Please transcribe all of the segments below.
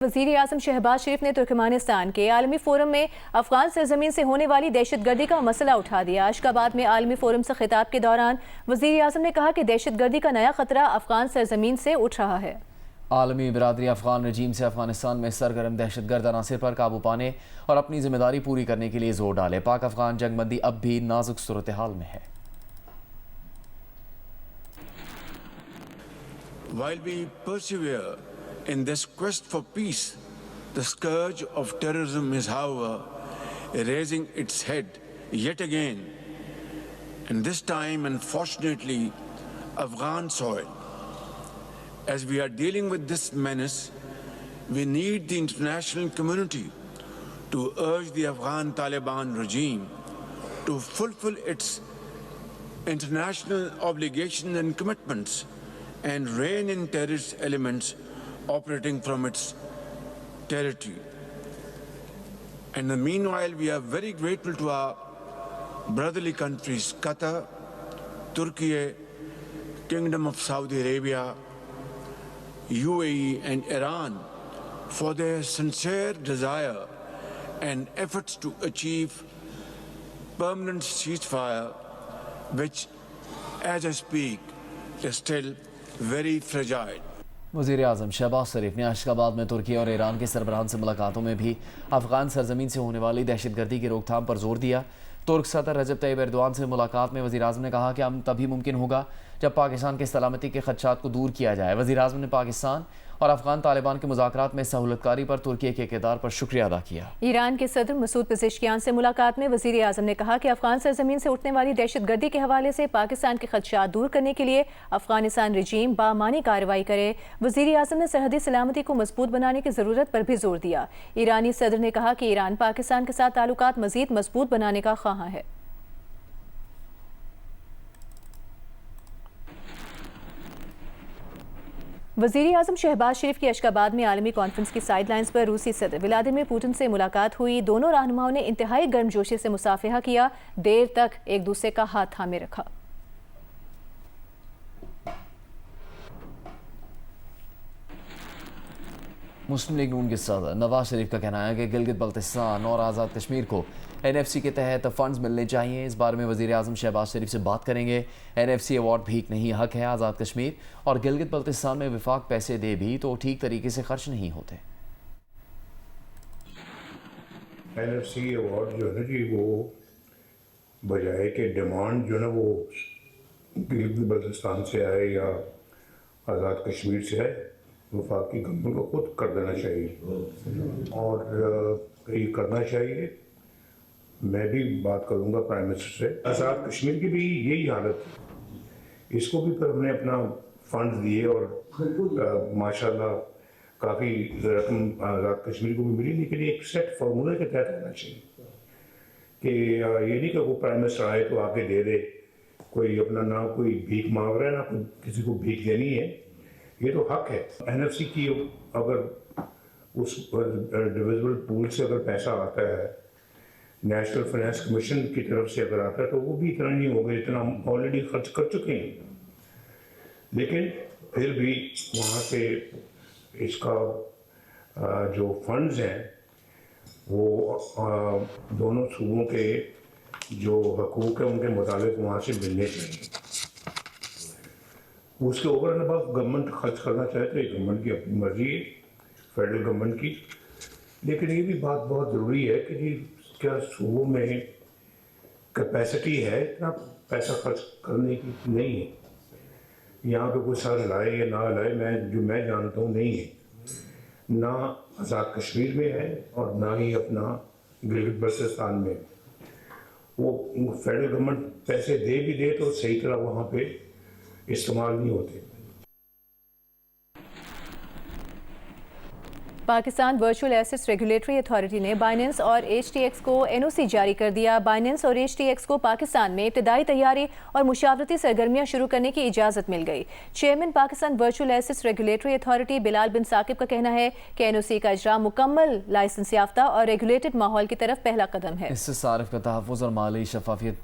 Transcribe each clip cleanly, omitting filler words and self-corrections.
वज़ीर आज़म शहबाज शरीफ ने तुर्कमेनिस्तान के आलमी फोरम में अफगान सरजमीन से होने वाली दहशतगर्दी का मसला उठा दिया। अशकाबाद में आलमी फोरम से खिताब के दौरान वज़ीर आज़म ने कहा कि दहशतगर्दी का नया खतरा अफगान सरजमीन से उठ रहा है। आलमी बिरादरी अफगान रजीम से अफगानिस्तान में सरगर्म दहशतगर्द अनासर पर काबू पाने और अपनी जिम्मेदारी पूरी करने के लिए जोर डाले। पाक अफगान जंगबंदी अब भी नाजुक सूरत हाल में है। While we persevere in this quest for peace, the scourge of terrorism is, however, raising its head yet again, and this time, unfortunately, Afghan soil. As we are dealing with this menace, we need the international community to urge the Afghan Taliban regime to fulfill its international obligations and commitments and rein in terrorist elements operating from its territory. And in the meanwhile, we are very grateful to our brotherly countries, Qatar, Turkey, Kingdom of Saudi Arabia, UAE and Iran for their sincere desire and efforts to achieve permanent ceasefire, which, as I speak, is still very fragile. वज़ीर आज़म शहबाज शरीफ ने अशकाबाद में तुर्की और Iran के सरबराहान से मुलाकातों में भी अफगान सरजमीन से होने वाली दहशतगर्दी की रोकथाम पर जोर दिया। तुर्क सदर रजब तैयब एर्दोआन से मुलाकात में वज़ीर आज़म ने कहा कि अमन तभी मुमकिन होगा जब पाकिस्तान के सलामती के खदशात को दूर किया जाए। वज़ीर आज़म ने पाकिस्तान और अफगान तालिबान के मुज़ाकरात में सहूलतकारी पर तुर्की के किरदार पर शुक्रिया अदा किया। ईरान के सदर मसूद पेज़ेश्कियान से मुलाकात में वज़ीर आज़म ने कहा कि अफगान सरजमीन से उठने वाली दहशतगर्दी के हवाले से पाकिस्तान के खदशात दूर करने के लिए अफगानिस्तान रजीम बामानी कार्रवाई करे। वज़ीर आज़म ने सरहदी सलामती को मजबूत बनाने की ज़रूरत पर भी जोर दिया। ईरानी सदर ने कहा कि ईरान पाकिस्तान के साथ ताल्लुकात मज़ीद मजबूत बनाने का ख्वाह है। वज़ीर आज़म शहबाज शरीफ की अशकाबाद में आलमी कॉन्फ्रेंस की साइडलाइंस पर रूसी सदर व्लादिमीर पुतिन से मुलाकात हुई। दोनों रहनुमाओं ने इंतहाई गर्मजोशी से मुसाफिहा किया, देर तक एक दूसरे का हाथ थामे रखा। मुस्लिम लीग नून के सदर नवाज शरीफ का कहना है कि गिलगित बल्तिस्तान और आज़ाद कश्मीर को NFC के तहत फंड्स मिलने चाहिए। इस बारे में वज़ीर आज़म शहबाज शरीफ से बात करेंगे। NFC अवार्ड भीख नहीं, हक है। आज़ाद कश्मीर और गिलगित बल्तिस्तान में विफाक पैसे दे भी तो ठीक तरीके से खर्च नहीं होते। NFC अवार्ड जो है ना जी, वो बजाय के डिमांड जो है ना वो गिलगित बल्तिस्तान से आए या आज़ाद कश्मीर से आए, वफाकी गवर्नमेंट को खुद कर देना चाहिए और ये करना चाहिए। मैं भी बात करूंगा प्राइम मिनिस्टर से। आज़ाद कश्मीर की भी यही हालत है, इसको भी फिर हमने अपना फंड दिए और माशाल्लाह काफ़ी रकम आज़ाद कश्मीर को भी मिली, लेकिन एक सेट फार्मूले के तहत रहना चाहिए कि ये नहीं कि वो प्राइम मिनिस्टर आए तो आके दे दे। कोई अपना ना कोई भीख मांग रहा है ना कोई किसी को भीख देनी है, ये तो हक है। NFC की अगर उस डिविजिबल पूल से अगर पैसा आता है, नेशनल फाइनेंस कमीशन की तरफ से अगर आता है, तो वो भी इतना नहीं होगा जितना हम ऑलरेडी खर्च कर चुके हैं। लेकिन फिर भी वहाँ से इसका जो फंड्स हैं वो दोनों सूबों के जो हकूक़ है उनके मुताबिक वहाँ से मिलने चाहिए। उसके ऊपर ना बस गवर्नमेंट खर्च करना चाहे तो ये गवर्नमेंट की अपनी मर्जी है, फेडरल गवर्नमेंट की। लेकिन ये भी बात बहुत ज़रूरी है कि जी क्या सूबों में कैपेसिटी है इतना पैसा खर्च करने की? नहीं है। यहाँ पे कोई सर लाए या ना लाए, मैं जानता हूँ नहीं है, ना आज़ाद कश्मीर में है और ना ही अपना गिलगित बल्तिस्तान में। वो फेडरल गवर्नमेंट पैसे दे भी दे तो सही तरह वहाँ पे इस्तेमाल नहीं होते। Pakistan virtual assets regulatory authority ने बाइनेंस और HTX को NOC जारी कर दिया। बाइनेंस और HTX को पाकिस्तान में इब्तदाई तैयारी और मुशावरती सरगर्मियां शुरू करने की इजाज़त मिल गई। Chairman Pakistan virtual assets regulatory authority Bilal bin Saqib का कहना है कि NOC का इजरा मुकम्मल लाइसेंस याफ्ता और रेगुलेटेड माहौल की तरफ पहला कदम है। इससे सारिफ का तहफ़्फ़ुज़ और माली शफाफियत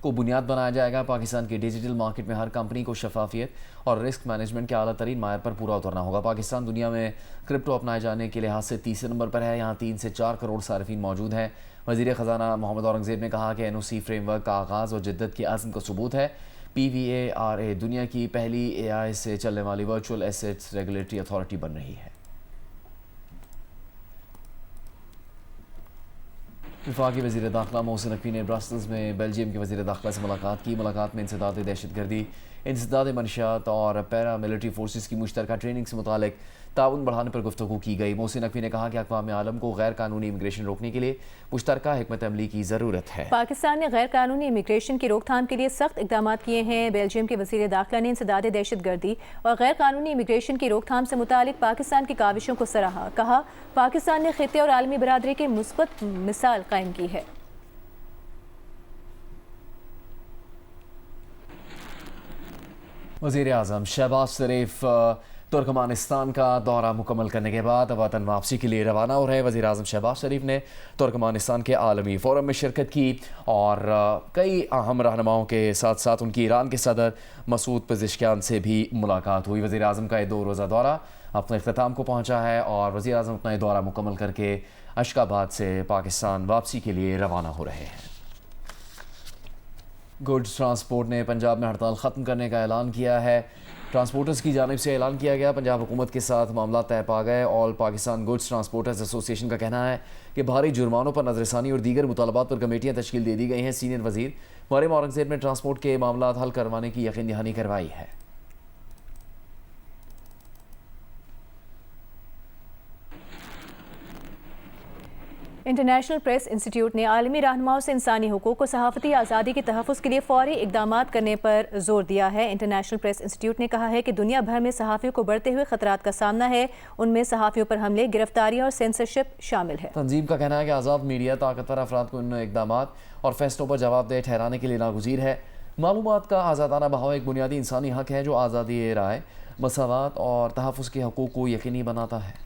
को बुनियाद बनाया जाएगा। पाकिस्तान की डिजिटल मार्केट में हर कंपनी को शफाफियत और रिस्क मैनेजमेंट के आला तरीन मायर पर पूरा उतरना होगा। पाकिस्तान दुनिया में क्रिप्टो अपनाए जाने आने के लिहाज से तीसरे नंबर पर है। यहाँ 3 से 4 करोड़ सार्फिन मौजूद हैं। वज़ीर ख़जाना मोहम्मद औरंगज़ेब ने कहा कि NOC फ्रेमवर्क का आगाज़ और जिद्दत की आज़म का सबूत है। PVARA दुनिया की पहली AI से चलने वाली वर्चुअल एसेट्स रेगुलेटरी अथॉरिटी बन रही है। वफाकी वज़ीर दाखिला मोहसिन नकवी ने ब्रसल्स में बेल्जियम के वज़ीर दाखिला से मुलाकात की। मुलाकात में इंसदाद दहशतगर्दी, इंसदाद मनशियात और पैरा मिलिट्री फोर्सेस की मुश्तरका ट्रेनिंग से मुतालिक ताउन बढ़ाने पर गुफ्तगू की गई। मोहसिन नकवी ने कहा कि अक़वाम आलम को गैर कानूनी इमिग्रेशन रोकने के लिए मुश्तरका हिकमत अमली की ज़रूरत है। पाकिस्तान ने गैर कानूनी इमिग्रेशन की रोकथाम के लिए सख्त इक़दाम किए हैं। बेल्जियम के वज़ीर दाखिला ने इंसदाद दहशतगर्दी और गैर कानूनी इमिग्रेशन की रोकथाम से मुतालिक पाकिस्तान की काविशों को सराहा। कहा, पाकिस्तान ने खित्ते और आलमी बरादरी की मुस्बत मिसाल कायम की है। वज़ीर आज़म शहबाज शरीफ तुर्कमानिस्तान का दौरा मुकम्मल करने के बाद वतन वापसी के लिए रवाना हो रहे। वज़ीर आज़म शहबाज शरीफ ने तुर्कमानिस्तान के आलमी फोरम में शिरकत की और कई अहम रहनुमाओं के साथ साथ उनकी ईरान के सदर मसूद पेज़ेश्कियान से भी मुलाकात हुई। वज़ीर आज़म का ये 2 रोज़ा दौरा अपने अख्ताम को पहुँचा है और वज़ीर आज़म अपना ये दौरा मुकम्मल करके अशकाबाद से पाकिस्तान वापसी के लिए रवाना हो रहे हैं। गुड्स ट्रांसपोर्ट ने पंजाब में हड़ताल ख़त्म करने का ऐलान किया है। ट्रांसपोर्टर्स की जानिब से ऐलान किया गया, पंजाब हुकूमत के साथ मामला तय पा गए। All Pakistan goods transporters association का कहना है कि भारी जुर्मानों पर नजरसानी और दीगर मुतालबात पर कमेटियाँ तश्कील दे दी गई हैं। सीनियर वज़ीर मरियम औरंगज़ेब ने ट्रांसपोर्ट के मामला हल करवाने की यकीन दहानी करवाई है। इंटरनेशनल प्रेस इंस्टीट्यूट ने आलमी रहनुमाओं से इंसानी हुकूक और सहाफ़ती आज़ादी के तहफ़्फ़ुज़ के लिए फ़ौरी इक़दाम करने पर ज़ोर दिया है। इंटरनेशनल प्रेस इंस्टीट्यूट ने कहा है कि दुनिया भर में सहाफ़ियों को बढ़ते हुए ख़तरात का सामना है। उनमें सहाफ़ियों पर हमले, गिरफ्तारियाँ और सेंसरशिप शामिल है। तंजीम का कहना है कि आज़ाद मीडिया ताकतवर अफराद को इन इक़दाम और फैसलों पर जवाबदेह ठहराने के लिए नागुज़ीर है। मालूमात का आज़ादाना बहाव एक बुनियादी इंसानी हक़ है जो आज़ादी राय, मसावात और तहफ़्फ़ुज़ के हकूक़ को यकीनी बनाता है।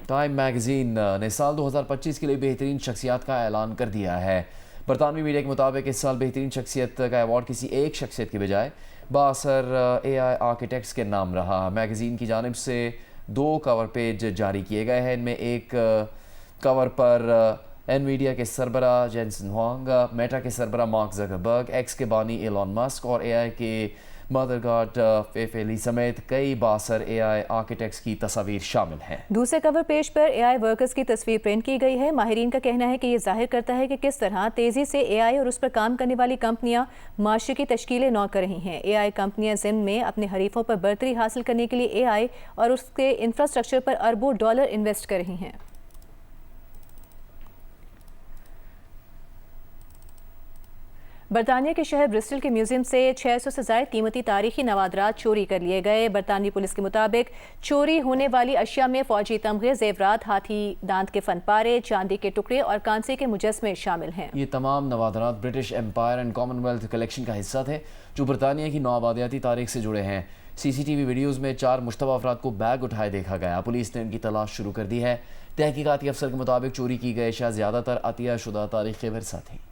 टाइम मैगज़ीन ने साल 2025 के लिए बेहतरीन शख्सियत का ऐलान कर दिया है। बरतानवी मीडिया के मुताबिक इस साल बेहतरीन शख्सियत का अवार्ड किसी एक शख्सियत के बजाय बासर AI आर्किटेक्ट्स के नाम रहा। मैगज़ीन की जानिब से 2 कवर पेज जारी किए गए हैं। इनमें एक कवर पर एनवीडिया के सरबरा जेनसन हुआंग, मेटा के सरबरा मार्क ज़करबर्ग, एक्स के बानी एलॉन मस्क और AI के मदरगार्ड फेफेली समेत कई बासर AI आर्किटेक्ट्स की तस्वीर शामिल हैं। दूसरे कवर पेज पर AI वर्कर्स की तस्वीर प्रिंट की गई है। माहिरीन का कहना है कि ये जाहिर करता है कि किस तरह तेज़ी से AI और उस पर काम करने वाली कंपनियां माशरे की तश्कीलें नौ कर रही हैं। AI कंपनियां ज़िम्न में अपने हरीफों पर बर्तरी हासिल करने के लिए AI और उसके इंफ्रास्ट्रक्चर पर अरबों डॉलर इन्वेस्ट कर रही हैं। बरतानिया के शहर ब्रिस्टल के म्यूजियम से 600 से ज़ायद कीमती तारीखी नवादरात चोरी कर लिए गए। बरतानवी पुलिस के मुताबिक चोरी होने वाली अशिया में फौजी तमगे, जेवरात, हाथी दांत के फनपारे, चांदी के टुकड़े और कांसे के मुजस्मे शामिल हैं। ये तमाम नवादरात British Empire and Commonwealth collection का हिस्सा थे जो बरतानिया की नौआबादियाती तारीख से जुड़े हैं। CCTV वीडियोज़ में 4 मुश्तबा अफराद को बैग उठाए देखा गया। पुलिस ने उनकी तलाश शुरू कर दी है। तहकीकाती अफसर के मुताबिक चोरी की गई अशिया ज़्यादातर अतिया शुदा तारीख वर्सा थी।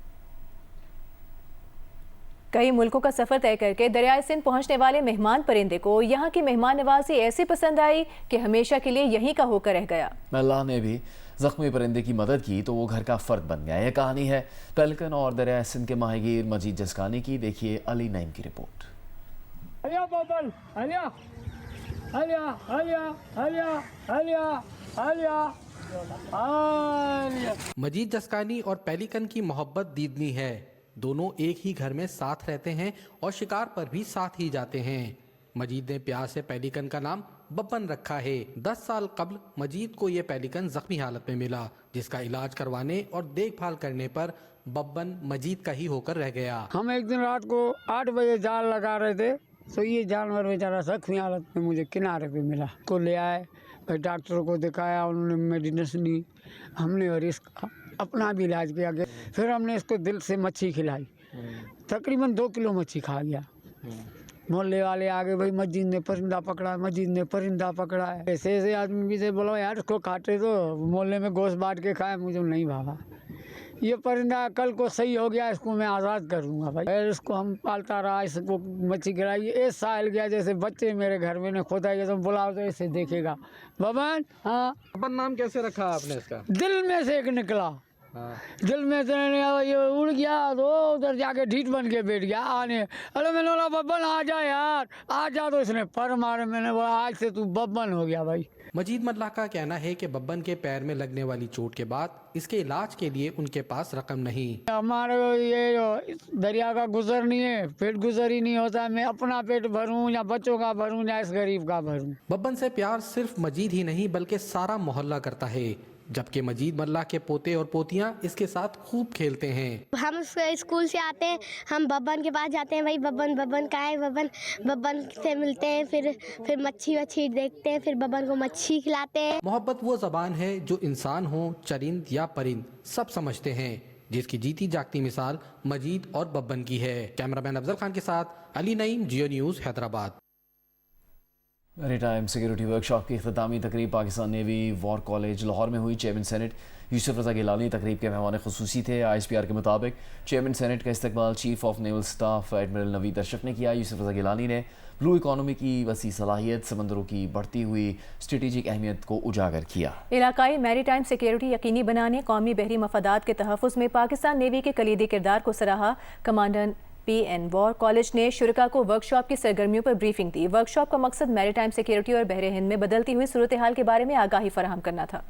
कई मुल्कों का सफ़र तय करके दरियाए सिंध पहुंचने वाले मेहमान परिंदे को यहाँ की मेहमान नवाजी ऐसी पसंद आई कि हमेशा के लिए यहीं का होकर रह गया। अल्लाह ने भी जख्मी परिंदे की मदद की तो वो घर का फ़र्द बन गया। यह कहानी है पेलिकन और दरियाए सिंध के माहीगीर मजीद जसकानी की। देखिए अली नईम की रिपोर्ट। आलिया बाबल, आलिया, आलिया, आलिया, आलिया, आलिया, आलिया, आलिया। मजीद जसकानी और पेलिकन की मोहब्बत दीदनी है। दोनों एक ही घर में साथ रहते हैं और शिकार पर भी साथ ही जाते हैं। मजीद ने प्यार से पेलिकन का नाम बब्बन रखा है। 10 साल कबल मजीद को ये पेलिकन जख्मी हालत में मिला, जिसका इलाज करवाने और देखभाल करने पर बब्बन मजीद का ही होकर रह गया। हम एक दिन रात को 8 बजे जाल लगा रहे थे तो ये जानवर बेचारा जख्मी हालत में मुझे किनारे पे मिला। को ले आए, फिर डॉक्टर को दिखाया, उन्होंने मेडिसिन दी, हमने और इसका अपना भी इलाज किया गया। फिर हमने इसको दिल से मच्छी खिलाई, तकरीबन 2 किलो मच्छी खा गया। मोहल्ले वाले आगे, भाई मस्जिद ने परिंदा पकड़ा है, मस्जिद ने परिंदा पकड़ा है। ऐसे आदमी भी से बोलो यार इसको काटे तो मोहल्ले में गोश्त बांट के खाए, मुझे नहीं भावा। ये परिंदा कल को सही हो गया, इसको मैं आज़ाद करूँगा भाई। और इसको हम पालता रहा, इसको मच्छी खिलाई, एक साल गया, जैसे बच्चे मेरे घर में ने खोदा, ये तो बुलाओ तो इसे देखेगा। बबन, हाँ। बब्बन नाम कैसे रखा आपने इसका? दिल में से एक निकला, दिल में से ये उड़ गया तो उधर जाके ढीठ बन के बैठ गया आने। अरे मैंने बोला बब्बन आ जा यार, आ जा, तो इसने पर मारे। मैंने बोला आज से तू बब्बन हो गया भाई। मजीद मल्लाह का कहना है कि बब्बन के पैर में लगने वाली चोट के बाद इसके इलाज के लिए उनके पास रकम नहीं। हमारे ये जो दरिया का गुजर नहीं है, पेट गुजर ही नहीं होता। मैं अपना पेट भरूं या बच्चों का भरूं या इस गरीब का भरूं। बब्बन से प्यार सिर्फ मजीद ही नहीं बल्कि सारा मोहल्ला करता है, जबकि मजीद मल्लाह के पोते और पोतियां इसके साथ खूब खेलते हैं। हम स्कूल से आते हैं, हम बब्बन के पास जाते हैं, भाई बब्बन बब्बन कहाँ है, बब्बन बब्बन से मिलते हैं, फिर मच्छी देखते हैं, फिर बब्बन को मच्छी खिलाते हैं। मोहब्बत वो ज़बान है जो इंसान हो, चरिंद या परिंद, सब समझते हैं, जिसकी जीती जागती मिसाल मजीद और बब्बन की है। कैमरामैन अफजल खान के साथ Ali Naeem, Geo News, Hyderabad. Maritime security workshop की इख्तितामी तकरीब Pakistan Navy War College Lahore में हुई। चेयरमैन सेनेट यूसुफ रज़ा गिलानी तकरीब के मेहमान खुसूसी थे। ISPR के मुताबिक चेयरमैन सेनेट का इस्तकबाल chief of naval staff admiral Naveed Ashraf ने किया। यूसुफ रज़ा गिलानी ने ब्लू इकॉनमी की वसी सलाहियत, समंदरों की बढ़ती हुई स्ट्रेटेजिक अहमियत को उजागर किया। इलाकाई मैरीटाइम सिक्योरिटी यकीनी बनाने, कौमी बहरी मफादात के तहफ़्फ़ुज़ में पाकिस्तान नेवी के कलीदी किरदार को सराहा। कमांडर PN वॉर कॉलेज ने शुरका को वर्कशॉप की सरगर्मियों पर ब्रीफिंग दी। वर्कशॉप का मकसद मैरीटाइम सिक्योरिटी और बहरे हिंद में बदलती हुई सूरत हाल के बारे में आगाही फराहम करना था।